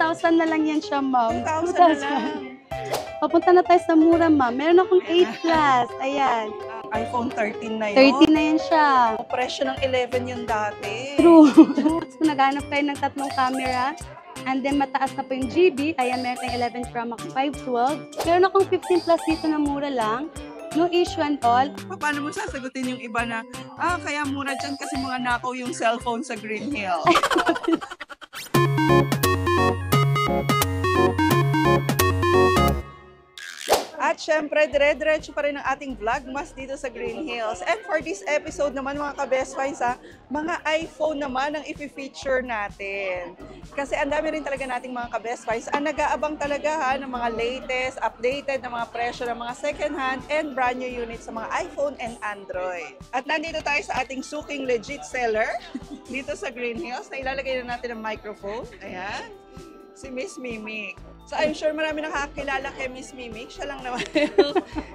2,000 na lang yan siya, ma'am. 2,000 na lang. Papunta na tayo sa mura, ma'am. Meron akong 8 Plus. Ayan. iPhone 13 na yun. 13 na yan siya. O, presyo ng 11 yun dati. True. Kung naghanap kayo ng tatlong camera, and then mataas na po yung GB, ayan, meron tayong 11 Pro Max 512. Meron akong 15 Plus dito na mura lang. No issue and all. Paano mo sasagutin yung iba na, kaya mura dyan kasi mga nakaw yung cellphone sa Green Hill. At syempre, dire-diretso pa rin ang ating vlogmas dito sa Green Hills. And for this episode naman mga ka-best finds, mga iPhone naman ang i-feature natin. Kasi ang dami rin talaga nating mga ka-best finds ang nag-aabang talaga ng mga latest, updated na mga presyo ng mga second-hand and brand new units sa mga iPhone and Android. At nandito tayo sa ating suking legit seller dito sa Green Hills na ilalagay na natin ang microphone. Ayan, si Miss Mimic. So I'm sure marami nakakilala kay Miss Mimic. Siya lang naman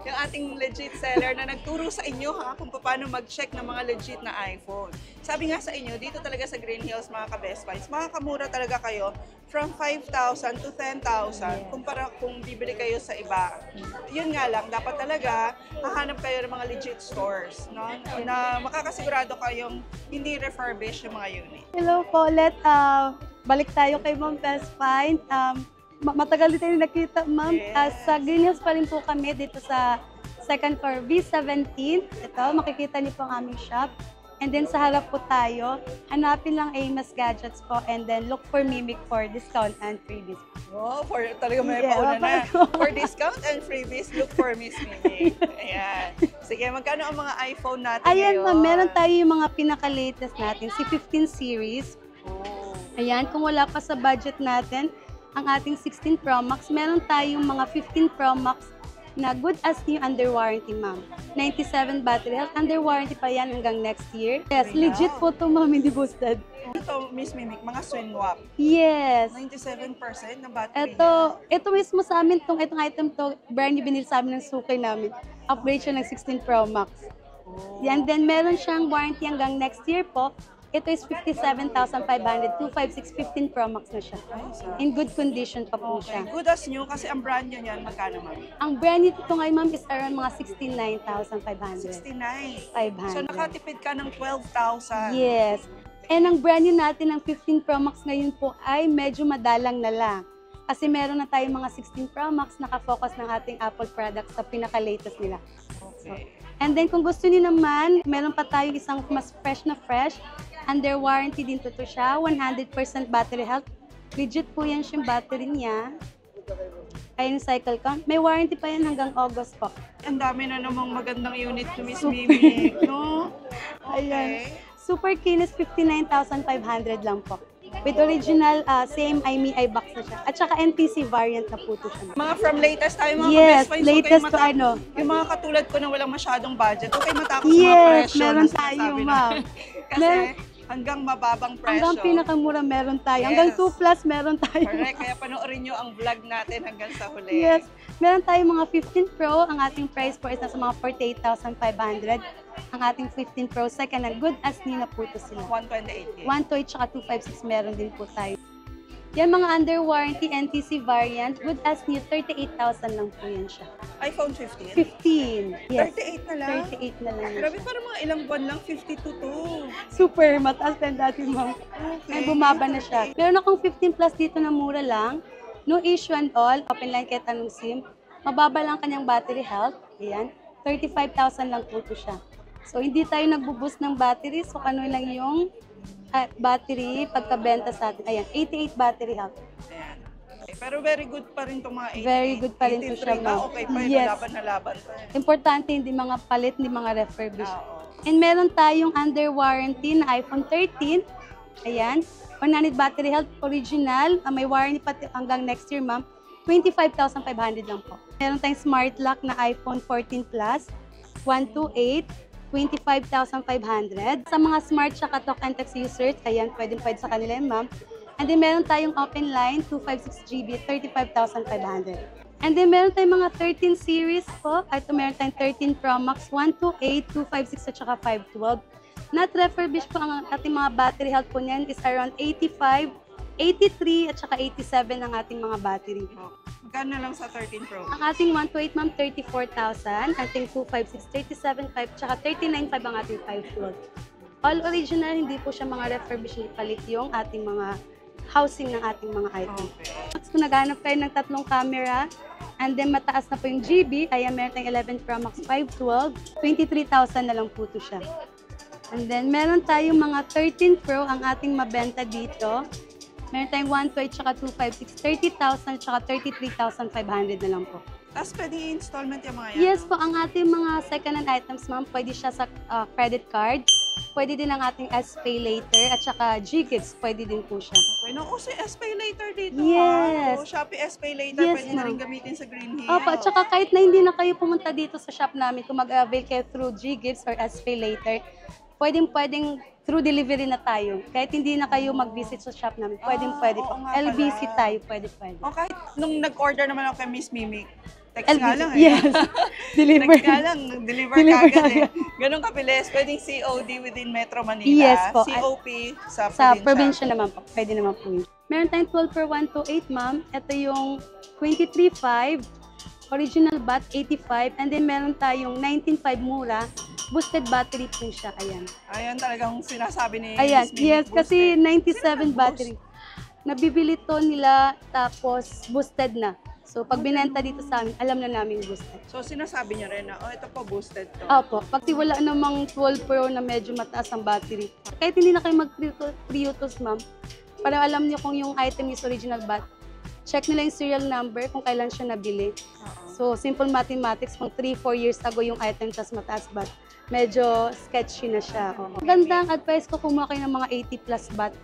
yung ating legit seller na nagturo sa inyo kung paano mag-check ng mga legit na iPhone. Sabi nga sa inyo, dito talaga sa Green Hills mga ka-best finds, makakamura talaga kayo from 5,000 to 10,000 kumpara kung bibili kayo sa iba. Yun nga lang, dapat talaga hahanap kayo ng mga legit stores, no? Na makakasigurado kayong hindi refurbish yung mga unit. Hello po, balik tayo kay Ma'am Best Find. Matagal din tayo nakita, ma'am. Yes. Sa Green Hills pa rin po kami dito sa second floor, B17. Ito, makikita niyo po ang aming shop. And then sa harap po tayo, hanapin lang Amos Gadgets po and then look for Mimic for discount and freebies. Oh, talaga may pauna na. For discount and freebies, look for Miss Mimic. Ayan. Sige, magkano ang mga iPhone natin Ayan, ngayon? ma'am, meron tayo yung mga pinaka-latest natin, si 15 series. Oh. Ayan, kung wala pa sa budget natin, ang ating 16 Pro Max, meron tayong mga 15 Pro Max na good as new under warranty, ma'am. 97 battery health, under warranty pa yan hanggang next year. Yes, legit po ito, ma'am, hindi boosted. Ito, Miss Mimic, mga swing-wap. Yes. 97% na battery. Ito mismo sa amin, itong item to, brand new binili sa amin ng sukay namin. Upgrade siya ng 16 Pro Max. Oh. Yan, then meron siyang warranty hanggang next year po. Ito is 57,500, 256, 15 Pro Max na siya. In good condition pa po Okay, siya. good as new kasi ang brand nyo niyan, magkano ma'am? Ang brand nito ngayon, ma'am, is around mga 69,500. 69. 500. So nakatipid ka ng 12,000. Yes. And ang brand new natin ng 15 Pro Max ngayon po ay medyo madalang na lang. Kasi meron na tayong mga 16 Pro Max nakafocus ng ating Apple products sa pinaka-latest nila. Okay. And then kung gusto niyo naman, meron pa tayo isang mas fresh na fresh. Under warranty din to siya, 100% battery health. Legit po yan yung battery niya. Ayun yung cycle count. May warranty pa yan hanggang August po. Ang dami na namang magandang unit to Miss Mimic, no? Ayan. Super Kinis, 59,500 lang po. With original, same iMeI box na siya. At saka NTC variant na po to siya. Mga from latest tayo, mga Yes, best finds. latest to ano. Yung mga katulad ko na walang masyadong budget, okay matakot sa mga Yes, presyo. meron na tayo, sinasabi ma'am. Kasi hanggang mababang presyo. Hanggang pinakamura meron tayo. Yes. Hanggang 2 plus meron tayo. Correct, kaya panoorin nyo ang vlog natin hanggang sa huli. Yes. Meron tayong mga 15 Pro. Ang ating price po is nasa mga 48,500. Ang ating 15 Pro second and good as new na po ito sila. 128 gig. 128 tsaka 256 meron din po tayo. Yan mga under warranty NTC variant, good as new, 38,000 lang po yan siya. iPhone 15? 15. Yes. 38 na lang? 38 na lang. Grabe, parang mga ilang buwan lang, 52 to. Super, mataas na dati, ma'am. Okay. Ay, bumaba na siya. Meron akong 15 plus dito na mura lang. No issue and all. Open line kahit anong SIM. Mababa lang kanyang battery health. Ayan. 35,000 lang po ito siya. So, hindi tayo nagbo-boost ng battery. So, ano lang yung battery pagkabenta sa atin. Ayan, 88 battery health. Ayan. Okay. Pero very good pa rin itong mga 88. Very good pa rin ito siya, 83 na, ma'am. okay pa yun. Yes. Laban na laban pa yun. Importante, hindi mga palit, hindi mga refurbish. Oo. And meron tayong under warranty na iPhone 13. Ayan. 100 battery health original. May warranty pa hanggang next year, ma'am. 25,500 lang po. Meron tayong smart lock na iPhone 14 Plus. 128. 25,500. Sa mga smart tsaka talk and text users, ayan, pwede sa kanila yun, ma'am. And then meron tayong open line, 256GB, 35,500. And then meron tayong mga 13 series po. Ito meron tayong 13 Pro Max, 128, 256 at saka 512. Not refurbished po ang ating mga battery health po niyan is around 85 83 at saka 87 ang ating mga battery. Magkano na lang sa 13 Pro? Ang ating 128 ma'am, 34,000. Ating 256, 37,500, tsaka 39,500 ang ating 512. All original, hindi po siya mga refurbished palit yung ating mga housing ng ating mga item. Okay. Kung naghanap kayo ng tatlong camera, and then mataas na po yung GB, ayan meron tayong 11 Pro Max 512, 23,000 na lang po ito siya. And then meron tayong mga 13 Pro ang ating mabenta dito. Meron tayong 128 tsaka 256, 30,000 tsaka 33,500 na lang po. Tapos pwede installment yung mga yan? Yes po, ang ating mga second-hand items ma'am, pwede siya sa credit card. Pwede din ang ating S-Pay later at saka G-Gigs, pwede din po siya. Okay, nauso yung S-Pay later dito. Yes. O, Shopee S-Pay later, Yes, pwede na rin ma'am. gamitin sa Green Hills. Opo, at saka kahit na hindi na kayo pumunta dito sa shop namin, kung mag-avail kayo through G-Gigs or S-Pay later, pwedeng through delivery na tayo. Kahit hindi na kayo mag-visit sa shop namin, pwede oo po. nga LBC pala. tayo, pwede. O kahit nung nag-order naman ako kay Miss Mimic, text nga lang eh. Yes. Deliver. Text nga lang, deliver Deliver kagad eh. agad. Ganun kabilis, pwedeng COD within Metro Manila. Yes po. COP sa Sa probinsya. probinsya naman po, pwede naman po yun. Meron tayong 12 per 128 ma'am. Ito yung 23.5, original bat 85, and then meron tayong 19.5 mura. Boosted battery po siya, ayan. Ayan talagang sinasabi ni Ayan, Miss Mimic. yes, kasi boosted. 97 Sino battery. Nabibili to nila, tapos boosted na. So, pag binenta dito sa amin, alam na namin boosted. So sinasabi niyo rin na, oh ito po boosted to. Opo, pag wala namang 12 Pro na medyo mataas ang battery, kahit hindi na kayo mag-pre-use ma'am, para alam niyo kung yung item is original bat, check nila yung serial number kung kailan siya nabili. So, simple mathematics, kung 3-4 years ago yung item, tas mataas bat, medyo sketchy na siya. Ganda ang advice ko, kumuha kayo ng mga 80 plus bat,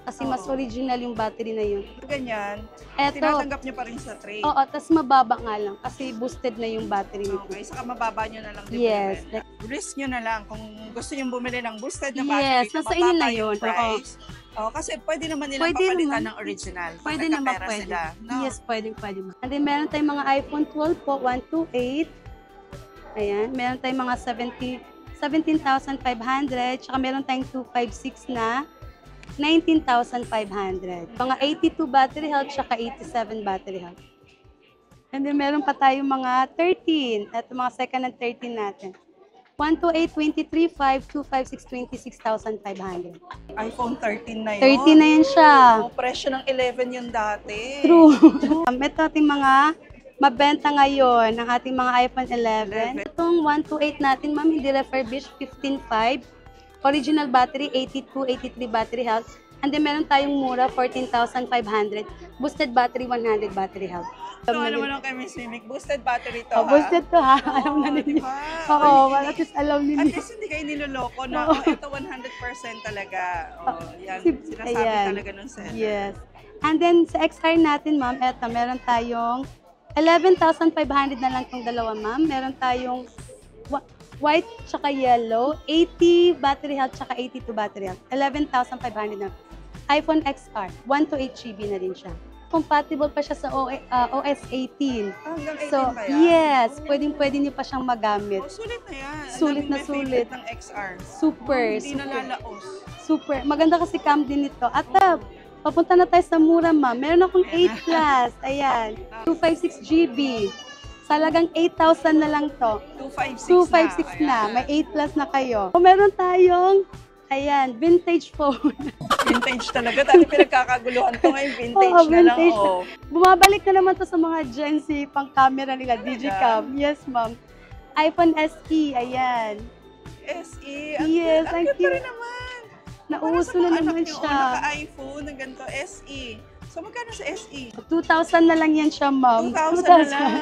kasi mas original yung battery na yun. Ganyan, Eto, tinatanggap niyo pa rin sa trade. oo, tas mababa nga lang, kasi boosted na yung battery nito. Okay, saka mababa nyo na lang din Yes. bumili. Risk nyo na lang kung gusto nyo bumili ng boosted na Yes, battery, nasa mababa inyo na yung yun. price. Oh, kasi pwede naman nilang Pwede papalitan naman. ng original. pag Pwede naman, nagkapera pwede. Sila, no? Yes, pwede. And then, meron tayong mga iPhone 12 po, 128. Ayan, meron tayong mga 17,500. Tsaka meron tayong 256 na 19,500. Mga 82 battery health, tsaka 87 battery health. And then, meron pa tayong mga 13. Ito mga second and 13 natin. 128, 23.5, 256, 26,500. iPhone 13 na yun. 13 na yan siya. Oh, presyo ng 11 yun dati. True. Ito ating mga mabenta ngayon, ang ating mga iPhone 11. Itong 128 natin, ma'am, hindi refurbished, 15.5. Original battery, 82, 83 battery health. And then meron tayong mura, 14,500. Boosted battery, 100 battery health. So, ano naman kay Miss Mimic, boosted battery to Oh, ha? boosted to ha. Alam na ninyo. Diba? Oo, at least alam At ninyo. least hindi kayo niloloko na, oh, ito 100% talaga. Oh, yan, sinasabi Ayan. talaga ng seller. Yes. And then sa XR natin, ma'am, eto, meron tayong 11,500 na lang itong dalawa, ma'am. Meron tayong white tsaka yellow, 80 battery health tsaka 82 battery health. 11,500 na. iPhone XR, 1 to 8 GB na din siya. Compatible pa siya sa OS 18. Hanggang 18 So, pa yan? yes, pwedeng-pwede niyo pa siyang magamit. Oh, sulit na yan. Sulit na May sulit. favorite ng XR. Super, Hindi super. nalalaos. Super. Maganda kasi cam din nito. At papunta na tayo sa mura, ma'am. Meron akong 8 plus. Ayan. 256 GB. Salagang 8,000 na lang to. 256 256 na. May 8 plus na kayo. O, meron tayong, ayan, vintage phone. Vintage talaga. Dati pinagkakaguluhan ko ngayon. Vintage Oo, na lang. vintage. Oh. Bumabalik na naman to sa mga Gen Z pang camera nila, Digicam. Yes, ma'am. iPhone SE, ayan. SE. Yes, ang ang cute pa cute. rin naman. Nauso na naman siya. Naka-iPhone na ganito, SE. So, magkano sa SE? 2,000 na lang yan siya, ma'am. 2,000 na lang.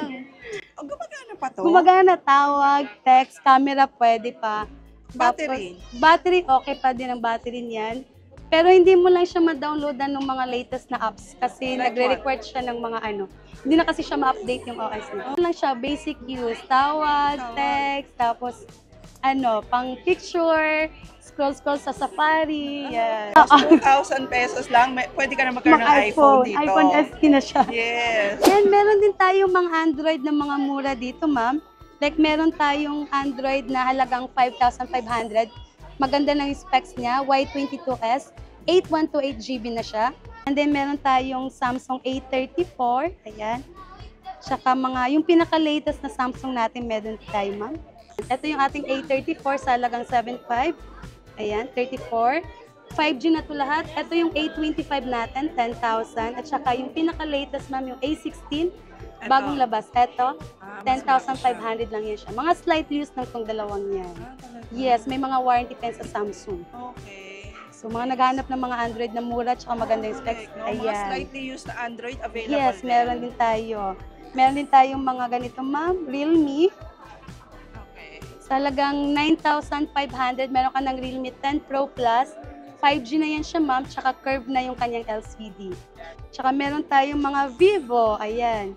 Oh, gumagana pa to? Gumagana, tawag, text, camera, pwede pa. Battery? Tapos, battery, okay pa din ang battery niyan. Pero hindi mo lang siya ma-downloadan ng mga latest na apps kasi Like nagre-require siya ng mga Hindi na kasi siya ma-update yung OS niya. Ano lang siya, basic use, tawag, text, tapos pang picture, scroll sa Safari, yan. 2,000 pesos lang. Pwede ka na magkaroon ng iPhone dito. iPhone SE na siya. Yes. And meron din tayong mga Android na mga mura dito, ma'am. Like, meron tayong Android na halagang 5,500. Maganda ng specs niya, Y22s. 8128 GB na siya. And then meron tayong Samsung A34, ayan. Tsaka yung pinaka-latest na Samsung natin meron tayo, ma'am. Ito yung ating A34 sa halagang 7.5. Ayan, 34. 5G na to lahat. Ito yung A25 natin, 10,000. At saka yung pinaka-latest, ma'am, yung A16, bagong labas. Ito, 10,500 lang yan siya. Mga slight use ng tong dalawang yan. Yes, may mga warranty pen sa Samsung. Okay. So, mga naghahanap ng mga Android na mura at magandang specs. No, mga slightly used na Android available. Yes, meron din tayo. Meron din tayong mga ganito, ma'am. Realme. Okay. Sa halagang 9,500, meron ka ng Realme 10 Pro Plus. 5G na yan siya, ma'am. Tsaka curved na yung kanyang LCD. Tsaka meron tayong mga Vivo. Ayan.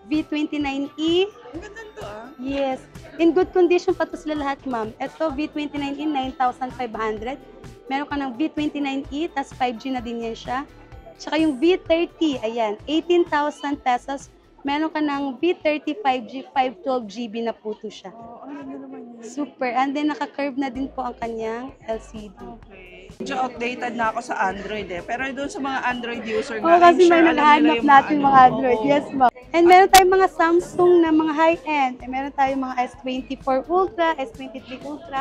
V29e. Ang ganda to, ah. Yes. In good condition pa to sila lahat, ma'am. Ito, V29e, 9,500. Meron ka ng V29e, tas 5G na din yan siya. Tsaka yung V30, ayan, 18,000 pesos. Meron ka ng V30 5G, 512GB na po to siya. Oh, ang ganda naman yun. Super. And then, naka-curve na din po ang kanyang LCD. Okay. Medyo outdated na ako sa Android eh. Pero doon sa mga Android user Oo, nga, kasi I'm sure may alam nila naghahanap yung natin ano. mga Android. Oo. Yes, ma'am. And meron tayong mga Samsung na mga high-end. Meron tayong mga S24 Ultra, S23 Ultra.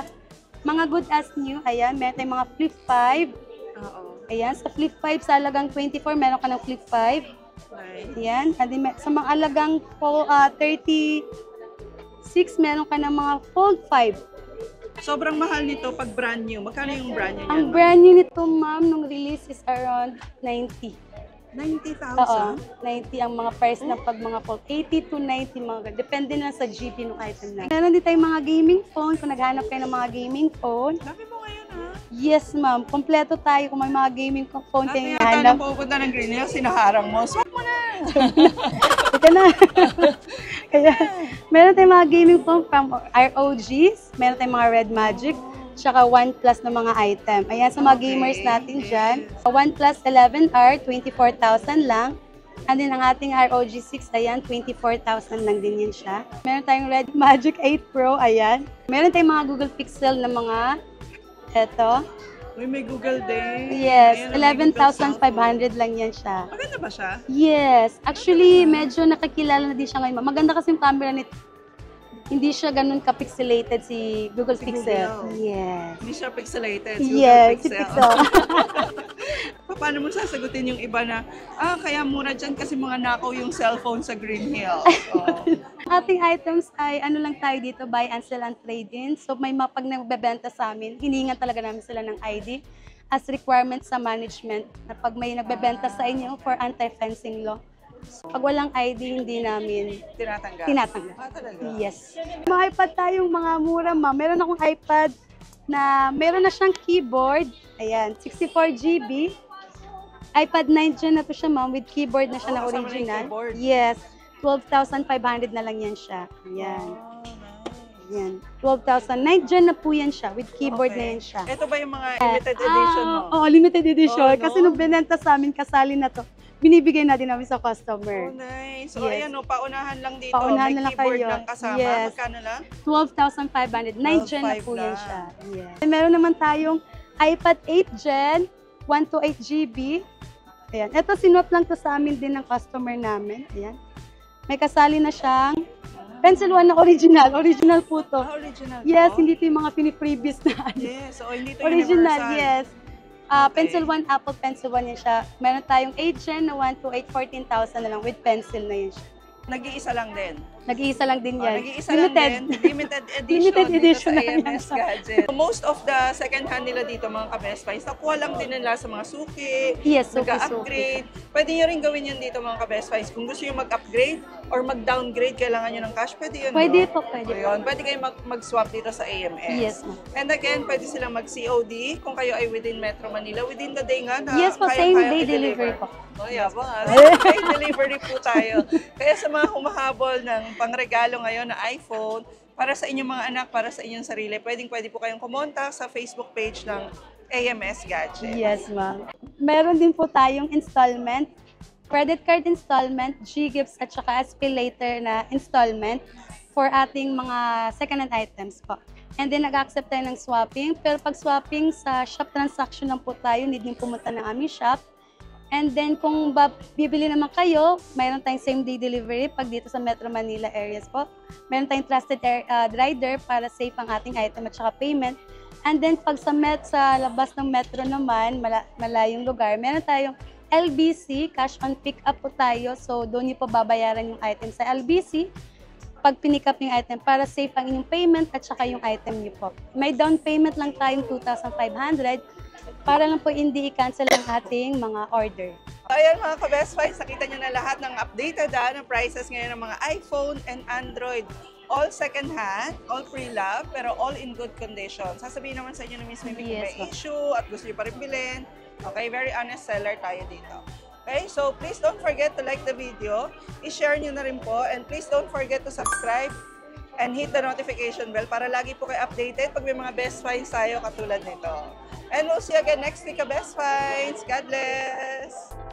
Mga good as new. Ayan, meron tayong mga Flip 5. Oo. Ayan, sa Flip 5 sa alagang 24, meron ka ng Flip 5. Right. Ayan, and then, sa mga alagang 36, meron ka ng mga Fold 5. Sobrang mahal nito pag brand new. Magkano yung brand new niya? Ang brand new nito, ma'am, nung release is around 90. 90,000? Oo, 90 ang mga price na pag mga Fold. 80 to 90 mga ganun. Depende na sa GP ng item na. Meron din tayong mga gaming phone. Kung naghanap kayo ng mga gaming phone. Dami mo ngayon, ha? Yes, ma'am. Kompleto tayo kung may mga gaming phone At kayo yata hinahanap. nang pupunta ng Green Hills, sinaharang mo. Swap mo na! Ito na. Kaya, meron tayong mga gaming phone from ROGs. Meron tayong mga Red Magic. Tsaka OnePlus na mga item. Ayan, sa mga gamers natin dyan. OnePlus 11R, 24,000 lang. And then, ang ating ROG 6, ayan, 24,000 lang din yan siya. Meron tayong Red Magic 8 Pro, ayan. Meron tayong mga Google Pixel na mga, eto. Uy, may Google din. Yes, Ayan, may Google cellphone. 11,500 lang yan siya. Maganda ba siya? Yes, actually, medyo nakakilala na din siya ngayon. Maganda kasi yung camera nito. Hindi siya ganun ka-pixelated si Google Pixel. Google. Yes. Hindi siya pixelated. Si Yes, Google si Pixel. Pixel. Paano mo sasagutin yung iba na, kaya mura dyan kasi mga nakaw yung cellphone sa Green Hills. Oh. Ating items ay ano lang tayo dito, buy and sell and trade in. So may pag nagbebenta sa amin, hiningan talaga namin sila ng ID as requirement sa management na pag may nagbebenta sa inyo for anti-fencing law. So, pag walang ID, hindi namin Tinatanggap? tinatanggap. Talaga? Yes. May iPad tayong mga mura, ma'am. Meron akong iPad na meron na siyang keyboard. Ayan, 64GB. iPad 9 dyan na to siya, ma'am, with keyboard na siya na kasama na yung original. keyboard. Yes. 12,500 na lang yan siya. Ayan. Oh, nice. Ayan. 12,000. 9 dyan na po yan siya. With keyboard Okay. na yan siya. Ito ba yung mga limited edition mo? Oo, limited edition. Oh, no? Kasi nung binenta sa amin, kasali na to. Binibigay natin namin sa Oh, customer. nice. So, Yes. ayan, no, paunahan lang dito. Paunahan May na lang keyboard kayo. lang kasama. Yes. Magkano lang? 12,500. 9 Gen na po 12,500 yan lang. siya. Yes. And meron naman tayong iPad 8 Gen, 128GB. Ayan. Ito, sinwap lang to sa amin din ng customer namin. Ayan. May kasali na siyang Pencil 1 na original. Original po to. Original Yes, to? hindi to yung mga piniprevious na. Yes. So, hindi to Original, universal. yes. Okay. Pencil 1, Apple Pencil 1 yan siya. Meron tayong 8 Gen na 128, 14,000 na lang with pencil na yan siya. Nag-iisa lang din. Nag-iisa lang din Oh, yan. nag-iisa lang din. Limited edition, Limited edition dito na sa yan. AMS Gadget. Most of the second hand nila dito, mga ka-best finds, nakuha lang din nila sa mga suki, Yes, suki. nag-upgrade. Pwede nyo rin gawin yan dito, mga ka-best finds. Kung gusto nyo mag-upgrade or mag-downgrade, kailangan nyo ng cash, pwede yun. Pwede no? po, pwede po. Ayun, pwede kayo mag-swap dito sa AMS. Yes, ma'am. And again, pwede silang mag-COD kung kayo ay within Metro Manila. Within the day nga na Yes po, kaya same day delivery po. Oh, yabang ah. Same day delivery po tayo. Kaya sa mga humahabol ng pangregalo ngayon na iPhone, para sa inyong mga anak, para sa inyong sarili, pwede po kayong kumontak sa Facebook page ng AMS Gadget. Yes, ma'am. Meron din po tayong installment, credit card installment, G-Gifts at saka SPayLater na installment for ating mga second-hand items po. And then nag-accept tayo ng swapping. Pero pag swapping sa shop transaction lang po tayo, need din pumunta ng aming shop. And then kung bibili naman kayo, mayroon tayong same-day delivery pag dito sa Metro Manila areas po. Mayroon tayong trusted rider para safe ang ating item at saka payment. And then pag sa labas ng metro naman, malayong lugar, meron tayong LBC, cash on pick up po tayo. So doon niyo po babayaran yung item sa LBC pag pinick up yung item para safe ang inyong payment at saka yung item niyo po. May down payment lang tayong 2,500 para lang po hindi i-cancel ang ating mga order. Ayan mga ka-Best Finds, nakita nyo na lahat ng updated ng prices ngayon ng mga iPhone and Android. All second hand, all pre-love, pero all in good condition. Sasabihin naman sa inyo na mismo may issue at gusto nyo pa rin bilhin. Okay, very honest seller tayo dito. Okay, so please don't forget to like the video, i-share nyo na rin po, and please don't forget to subscribe and hit the notification bell para lagi po kayo updated pag may mga best finds tayo katulad nito. And we'll see you again next week, Best Finds. God bless!